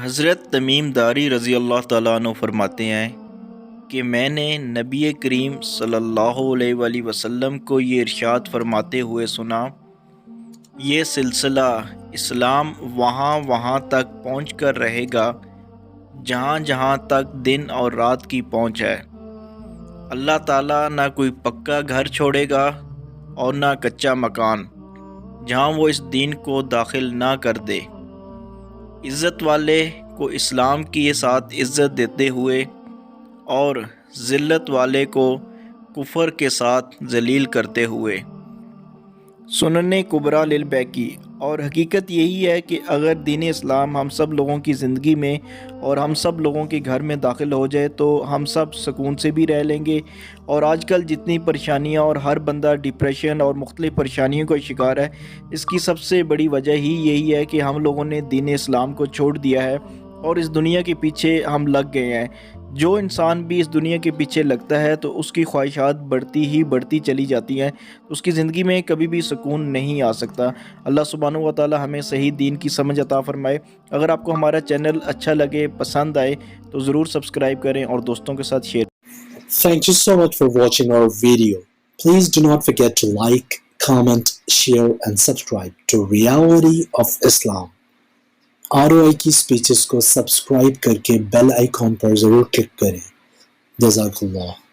حضرت تمیم داری رضی اللہ تعالیٰ عنہ فرماتے ہیں کہ میں نے نبی کریم صلی اللہ علیہ وآلہ وسلم کو یہ ارشاد فرماتے ہوئے سنا، یہ سلسلہ اسلام وہاں تک پہنچ کر رہے گا جہاں تک دن اور رات کی پہنچ ہے۔ اللہ تعالیٰ نہ کوئی پکا گھر چھوڑے گا اور نہ کچا مکان جہاں وہ اس دین کو داخل نہ کر دے۔ عزت والے کو اسلام کے ساتھ عزت دیتے ہوئے اور ذلت والے کو کفر کے ساتھ ذلیل کرتے ہوئے۔ سنن کبریٰ للبیہقی۔ اور حقیقت یہی ہے کہ اگر دین اسلام ہم سب لوگوں کی زندگی میں اور ہم سب لوگوں کے گھر میں داخل ہو جائے تو ہم سب سکون سے بھی رہ لیں گے۔ اور آج کل جتنی پریشانیاں اور ہر بندہ ڈپریشن اور مختلف پریشانیوں کا شکار ہے، اس کی سب سے بڑی وجہ ہی یہی ہے کہ ہم لوگوں نے دین اسلام کو چھوڑ دیا ہے اور اس دنیا کے پیچھے ہم لگ گئے ہیں۔ جو انسان بھی اس دنیا کے پیچھے لگتا ہے تو اس کی خواہشات بڑھتی چلی جاتی ہیں، اس کی زندگی میں کبھی بھی سکون نہیں آ سکتا۔ اللہ سبحانہ و تعالی ہمیں صحیح دین کی سمجھ عطا فرمائے۔ اگر آپ کو ہمارا چینل اچھا لگے، پسند آئے تو ضرور سبسکرائب کریں اور دوستوں کے ساتھ share. Thank you so much for watching our video. Please do not forget to like, comment, share and subscribe to Reality of Islam. ROI کی سپیچز کو سبسکرائب کر کے بیل آئیکن پر ضرور کلک کریں۔ جزاک اللہ۔